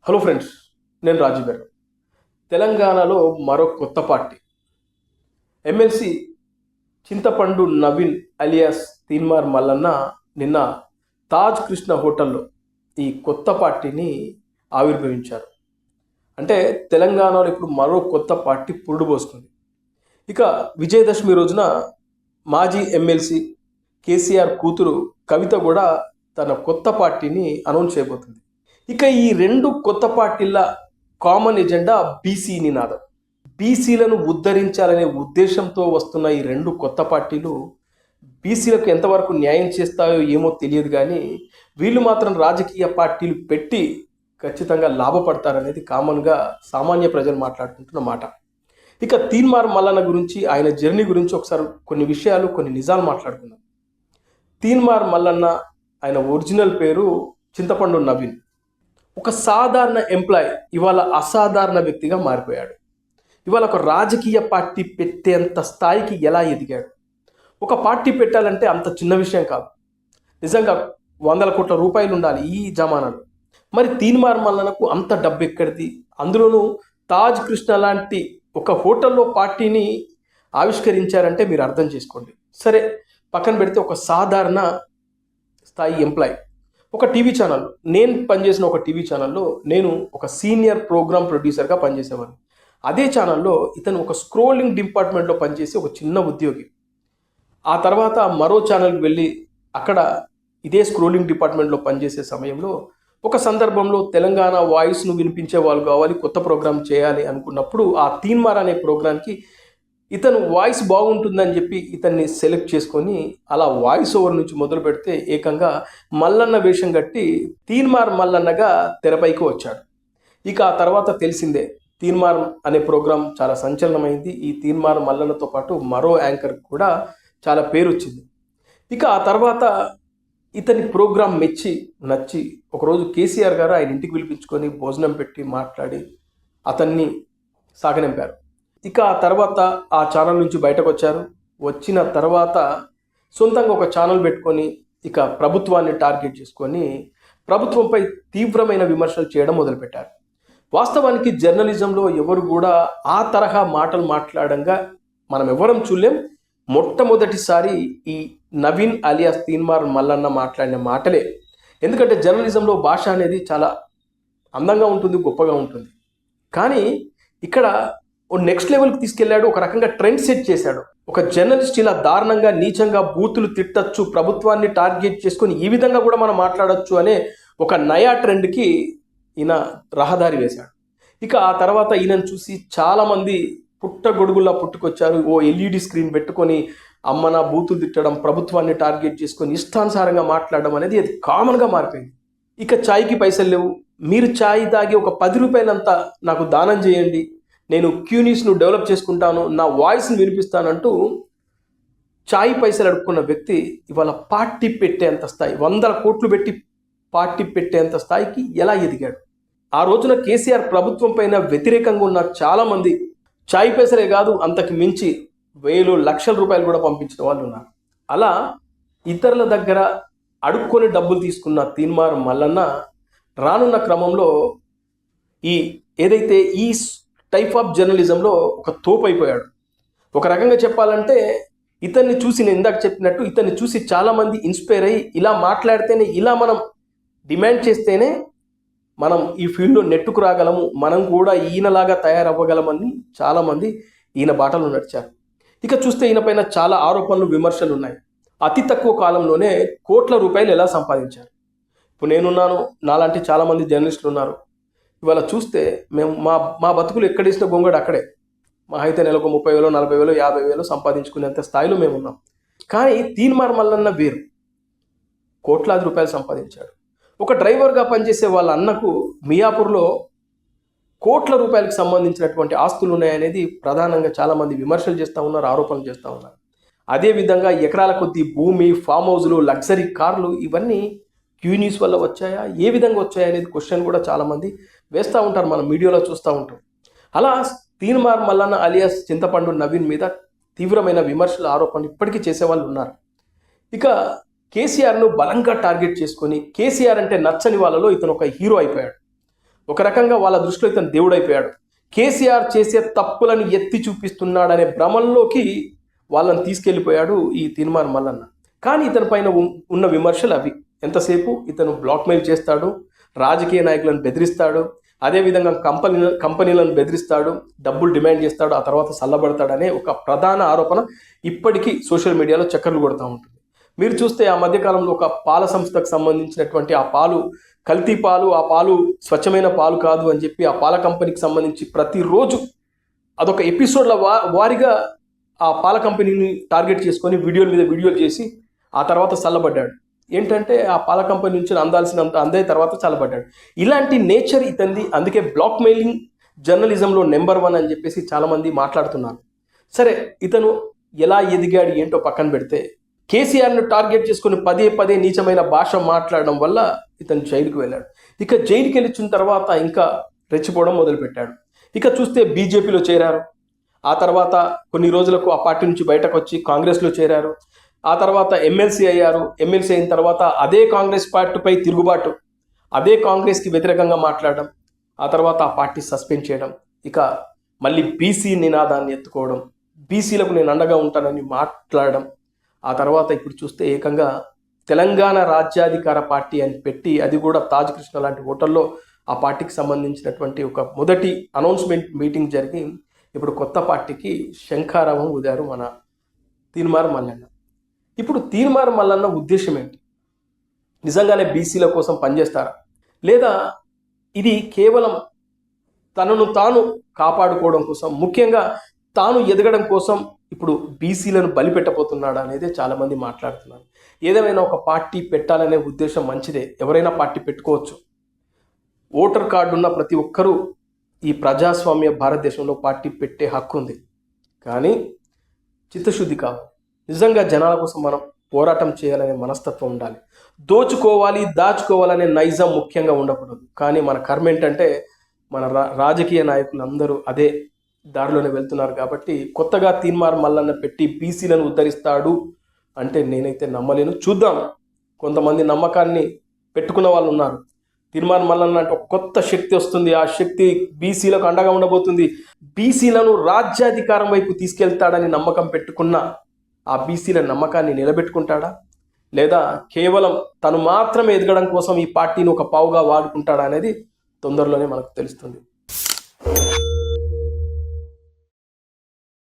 Hello friends, నేను రాజు గారు. తెలంగాణలో మరో కొత్త పార్టీ ఎమ్మెల్సీ చింతపండు నవీన్ అలియాస్ తీన్మార్ మల్లన్న నిన్న తాజ్ కృష్ణ హోటల్లో ఈ కొత్త పార్టీని ఆవిర్భవించారు. అంటే తెలంగాణలో ఇప్పుడు మరో కొత్త పార్టీ పురుడు పోస్తుంది. ఇక విజయదశమి రోజున మాజీ ఎమ్మెల్సీ కేసీఆర్ కూతురు కవిత కూడా తన కొత్త పార్టీని అనౌన్స్ చేయబోతుంది. ఇక ఈ రెండు కొత్త పార్టీల కామన్ ఎజెండా బీసీ నినాదం. బీసీలను ఉద్ధరించాలనే ఉద్దేశంతో వస్తున్న ఈ రెండు కొత్త పార్టీలు బీసీలకు ఎంతవరకు న్యాయం చేస్తాయో ఏమో తెలియదు, కానీ వీళ్ళు మాత్రం రాజకీయ పార్టీలు పెట్టి ఖచ్చితంగా లాభపడతారనేది కామన్గా సామాన్య ప్రజలు మాట్లాడుకుంటున్న మాట. ఇక తీన్మార్ మల్లన్న గురించి, ఆయన జర్నీ గురించి ఒకసారి కొన్ని విషయాలు, కొన్ని నిజాలు మాట్లాడుకుందాం. తీన్మార్ మల్లన్న ఆయన ఒరిజినల్ పేరు చింతపండు నవీన్. ఒక సాధారణ ఎంప్లాయ్ ఇవాళ అసాధారణ వ్యక్తిగా మారిపోయాడు. ఇవాళ ఒక రాజకీయ పార్టీ పెట్టేంత స్థాయికి ఎలా ఎదిగాడు. ఒక పార్టీ పెట్టాలంటే అంత చిన్న విషయం కాదు. నిజంగా 100 కోట్ల రూపాయలు ఉండాలి ఈ జమానాలో. మరి తీన్మార్ మల్లన్నకు అంత డబ్బు ఎక్కడిది? అందులోనూ తాజ్ కృష్ణ లాంటి ఒక హోటల్లో పార్టీని ఆవిష్కరించారంటే మీరు అర్థం చేసుకోండి. సరే, పక్కన పెడితే ఒక సాధారణ స్థాయి ఎంప్లాయ్ ఒక టీవీ ఛానల్, నేను పనిచేసిన ఒక టీవీ ఛానల్లో నేను ఒక సీనియర్ ప్రోగ్రామ్ ప్రొడ్యూసర్గా పనిచేసేవాడిని. అదే ఛానల్లో ఇతను ఒక స్క్రోలింగ్ డిపార్ట్మెంట్లో పనిచేసి ఒక చిన్న ఉద్యోగి. ఆ తర్వాత మరో ఛానల్కి వెళ్ళి అక్కడ ఇదే స్క్రోలింగ్ డిపార్ట్మెంట్లో పనిచేసే సమయంలో ఒక సందర్భంలో తెలంగాణ వాయిస్ను వినిపించే వాళ్ళు కావాలి, కొత్త ప్రోగ్రామ్ చేయాలి అనుకున్నప్పుడు ఆ తీన్మార్ అనే ప్రోగ్రామ్కి ఇతను వాయిస్ బాగుంటుందని చెప్పి ఇతన్ని సెలెక్ట్ చేసుకొని అలా వాయిస్ ఓవర్ నుంచి మొదలు పెడితే ఏకంగా మల్లన్న వేషం కట్టి తీన్మార్ మల్లన్నగా తెరపైకి వచ్చాడు. ఇక ఆ తర్వాత తెలిసిందే, తీన్మార్ అనే ప్రోగ్రాం చాలా సంచలనమైంది. ఈ తీన్మార్ మల్లన్నతో పాటు మరో యాంకర్ కూడా చాలా పేరు వచ్చింది. ఇక ఆ తర్వాత ఇతని ప్రోగ్రాం నచ్చి ఒకరోజు కేసీఆర్ గారు ఆయన ఇంటికి పిలిపించుకొని భోజనం పెట్టి మాట్లాడి అతన్ని సాగనింపారు. ఇక ఆ తర్వాత ఆ ఛానల్ నుంచి బయటకు వచ్చారు. వచ్చిన తర్వాత సొంతంగా ఒక ఛానల్ పెట్టుకొని ఇక ప్రభుత్వాన్ని టార్గెట్ చేసుకొని ప్రభుత్వంపై తీవ్రమైన విమర్శలు చేయడం మొదలుపెట్టారు. వాస్తవానికి జర్నలిజంలో ఎవరు కూడా ఆ తరహా మాటలు మాట్లాడంగా మనం ఎవరం చూడలేం. మొట్టమొదటిసారి ఈ నవీన్ అలియాస్ తీన్మార్ మల్లన్న మాట్లాడిన మాటలే. ఎందుకంటే జర్నలిజంలో భాష అనేది చాలా అందంగా ఉంటుంది, గొప్పగా ఉంటుంది. కానీ ఇక్కడ ఓ నెక్స్ట్ లెవెల్కి తీసుకెళ్లాడు, ఒక రకంగా ట్రెండ్ సెట్ చేశాడు. ఒక జర్నలిస్ట్ ఇలా దారుణంగా నీచంగా బూతులు తిట్టచ్చు, ప్రభుత్వాన్ని టార్గెట్ చేసుకొని ఈ విధంగా కూడా మనం మాట్లాడచ్చు అనే ఒక నయా ట్రెండ్కి ఈయన రహదారి వేశాడు. ఇక ఆ తర్వాత ఈయనను చూసి చాలామంది పుట్టగొడుగుల్లా పుట్టుకొచ్చారు. ఓ ఎల్ఈడి స్క్రీన్ పెట్టుకొని అమ్మన బూతులు తిట్టడం, ప్రభుత్వాన్ని టార్గెట్ చేసుకొని ఇష్టానుసారంగా మాట్లాడడం అనేది అది కామన్గా మారిపోయింది. ఇక ఛాయ్కి పైసలు లేవు, మీరు ఛాయ్ తాగి ఒక 10 రూపాయలంతా నాకు దానం చేయండి, నేను క్యూనీస్ను డెవలప్ చేసుకుంటాను, నా వాయిస్ని వినిపిస్తానంటూ ఛాయ్ పైసలు అడుక్కున్న వ్యక్తి ఇవాళ పార్టీ పెట్టేంత స్థాయి, 100 కోట్లు పెట్టి పార్టీ పెట్టేంత స్థాయికి ఎలా ఎదిగాడు. ఆ రోజున కేసీఆర్ ప్రభుత్వం పైన వ్యతిరేకంగా ఉన్న చాలామంది ఛాయ్ పైసలే కాదు, అంతకు మించి 1000 లక్షల రూపాయలు కూడా పంపించిన వాళ్ళు ఉన్నారు. అలా ఇతరుల దగ్గర అడుక్కొని డబ్బులు తీసుకున్న తీన్మార్ మల్లన్న రానున్న క్రమంలో ఈ ఏదైతే ఈ టైప్ ఆఫ్ జర్నలిజంలో ఒక తోపు అయిపోయాడు. ఒక రకంగా చెప్పాలంటే ఇతన్ని చూసి, నేను ఇందాక చెప్పినట్టు, ఇతన్ని చూసి చాలామంది ఇన్స్పైర్ అయ్యి ఇలా మాట్లాడితేనే, ఇలా మనం డిమాండ్ చేస్తేనే మనం ఈ ఫీల్డ్లో నెట్టుకు రాగలము, మనం కూడా ఈయనలాగా తయారవ్వగలమని చాలామంది ఈయన బాటలో నడిచారు. ఇక చూస్తే ఈయన పైన చాలా ఆరోపణలు, విమర్శలు ఉన్నాయి. అతి తక్కువ కాలంలోనే కోట్ల రూపాయలు ఎలా సంపాదించారు. ఇప్పుడు నేనున్నాను, నాలాంటి చాలామంది జర్నలిస్టులు ఉన్నారు. ఇవాళ చూస్తే మేము మా బతుకులు ఎక్కడేసిన గొంగడు అక్కడే. మా అయితే నెలకు 30,000, 40,000, 50,000 సంపాదించుకునేంత స్థాయిలో మేము ఉన్నాం. కానీ తీన్మార్ మల్లన్న వేరు, కోట్లాది రూపాయలు సంపాదించాడు. ఒక డ్రైవర్గా పనిచేసే వాళ్ళ అన్నకు మియాపూర్లో కోట్ల రూపాయలకు సంబంధించినటువంటి ఆస్తులు ఉన్నాయనేది ప్రధానంగా చాలామంది విమర్శలు చేస్తూ ఉన్నారు, ఆరోపణలు చేస్తూ ఉన్నారు. అదేవిధంగా ఎకరాల కొద్దీ భూమి, ఫామ్ హౌజులు, లగ్జరీ కార్లు, ఇవన్నీ క్యూ న్యూస్ వల్ల వచ్చాయా, ఏ విధంగా వచ్చాయా అనేది క్వశ్చన్ కూడా చాలామంది వేస్తూ ఉంటారు, మనం మీడియాలో చూస్తూ ఉంటాం. అలా తీన్మార్ మల్లన్న అలియాస్ చింతపండు నవీన్ మీద తీవ్రమైన విమర్శలు, ఆరోపణలు ఇప్పటికీ చేసేవాళ్ళు ఉన్నారు. ఇక కేసీఆర్ను బలంగా టార్గెట్ చేసుకొని కేసీఆర్ అంటే నచ్చని వాళ్ళలో ఇతను ఒక హీరో అయిపోయాడు. ఒక రకంగా వాళ్ళ దృష్టిలో ఇతను దేవుడైపోయాడు. కేసీఆర్ చేసే తప్పులను ఎత్తి చూపిస్తున్నాడనే భ్రమంలోకి వాళ్ళని తీసుకెళ్ళిపోయాడు ఈ తీన్మార్ మల్లన్న. కానీ ఇతని పైన ఉన్న విమర్శలు అవి. ఎంతసేపు ఇతను బ్లాక్మెయిల్ చేస్తాడు, రాజకీయ నాయకులను బెదిరిస్తాడు, అదేవిధంగా కంపెనీలను బెదిరిస్తాడు, డబ్బులు డిమాండ్ చేస్తాడు, ఆ తర్వాత చల్లబడతాడనే ఒక ప్రధాన ఆరోపణ ఇప్పటికీ సోషల్ మీడియాలో చక్కర్లు కొడుతూ ఉంటుంది. మీరు చూస్తే ఆ మధ్యకాలంలో ఒక పాల సంస్థకు సంబంధించినటువంటి ఆ పాలు కల్తీ పాలు, ఆ పాలు స్వచ్ఛమైన పాలు కాదు అని చెప్పి ఆ పాల కంపెనీకి సంబంధించి ప్రతిరోజు అదొక ఎపిసోడ్ల వారిగా ఆ పాల కంపెనీని టార్గెట్ చేసుకొని వీడియోల మీద వీడియోలు చేసి ఆ తర్వాత చల్లబడ్డాడు. ఏంటంటే ఆ పాల కంపెనీ నుంచి అందాల్సినంత అందే తర్వాత చల్లబడ్డాడు. ఇలాంటి నేచర్ ఇతంది. అందుకే బ్లాక్ మెయిలింగ్ జర్నలిజంలో నెంబర్ 1 అని చెప్పేసి చాలామంది మాట్లాడుతున్నారు. సరే, ఇతను ఎలా ఎదిగాడు ఏంటో పక్కన పెడితే, కేసీఆర్ను టార్గెట్ చేసుకుని పదే పదే నీచమైన భాష మాట్లాడడం వల్ల ఇతను జైలుకు వెళ్ళాడు. ఇక జైలుకి వెళ్ళిన తర్వాత ఇంకా రెచ్చిపోవడం మొదలుపెట్టాడు. ఇక చూస్తే బీజేపీలో చేరారు. ఆ తర్వాత కొన్ని రోజులకు ఆ పార్టీ నుంచి బయటకు వచ్చి కాంగ్రెస్లో చేరారు. ఆ తర్వాత ఎమ్మెల్సీ అయ్యారు. ఎమ్మెల్సీ అయిన తర్వాత అదే కాంగ్రెస్ పార్టీపై తిరుగుబాటు, అదే కాంగ్రెస్కి వ్యతిరేకంగా మాట్లాడడం, ఆ తర్వాత ఆ పార్టీ సస్పెండ్ చేయడం, ఇక మళ్ళీ బీసీ నినాదాన్ని ఎత్తుకోవడం, బీసీలకు నేను అండగా ఉంటానని మాట్లాడడం, ఆ తర్వాత ఇప్పుడు చూస్తే ఏకంగా తెలంగాణ రాజ్యాధికార పార్టీ అని పెట్టి, అది కూడా తాజ్ కృష్ణ లాంటి హోటల్లో ఆ పార్టీకి సంబంధించినటువంటి ఒక మొదటి అనౌన్స్మెంట్ మీటింగ్ జరిగి ఇప్పుడు కొత్త పార్టీకి శంఖారావం ఊదారు మన తీన్మార్ మల్లన్న. ఇప్పుడు తీన్మార్ మల్లన్న ఉద్దేశం ఏంటి? నిజంగానే బీసీల కోసం పనిచేస్తారా, లేదా ఇది కేవలం తనను తాను కాపాడుకోవడం కోసం, ముఖ్యంగా తాను ఎదగడం కోసం ఇప్పుడు బీసీలను బలిపెట్టబోతున్నాడా అనేది చాలామంది మాట్లాడుతున్నారు. ఏదేమైనా ఒక పార్టీ పెట్టాలనే ఉద్దేశం మంచిదే, ఎవరైనా పార్టీ పెట్టుకోవచ్చు. ఓటర్ కార్డు ఉన్న ప్రతి ఒక్కరూ ఈ ప్రజాస్వామ్య భారతదేశంలో పార్టీ పెట్టే హక్కు ఉంది. కానీ చిత్తశుద్ధి కావాలి. నిజంగా జనాల కోసం మనం పోరాటం చేయాలనే మనస్తత్వం ఉండాలి. దోచుకోవాలి, దాచుకోవాలనే నైజం ముఖ్యంగా ఉండకూడదు. కానీ మన కర్మ ఏంటంటే మన రాజకీయ నాయకులందరూ అదే దారిలోనే వెళ్తున్నారు. కాబట్టి కొత్తగా తీన్మార్ మల్లన్న పెట్టి బీసీలను ఉద్ధరిస్తాడు అంటే నేనైతే నమ్మలేను. చూద్దాం. కొంతమంది నమ్మకాన్ని పెట్టుకున్న వాళ్ళు ఉన్నారు. తీన్మార్ మల్లన్న అంటే ఒక కొత్త శక్తి వస్తుంది, ఆ శక్తి బీసీలకు అండగా ఉండబోతుంది, బీసీలను రాజ్యాధికారం వైపు తీసుకెళ్తాడని నమ్మకం పెట్టుకున్న ఆ బీసీల నమ్మకాన్ని నిలబెట్టుకుంటాడా, లేదా కేవలం తను మాత్రమే ఎదగడం కోసం ఈ పార్టీని ఒక పావుగా వాడుకుంటాడా అనేది తొందరలోనే మనకు తెలుస్తుంది.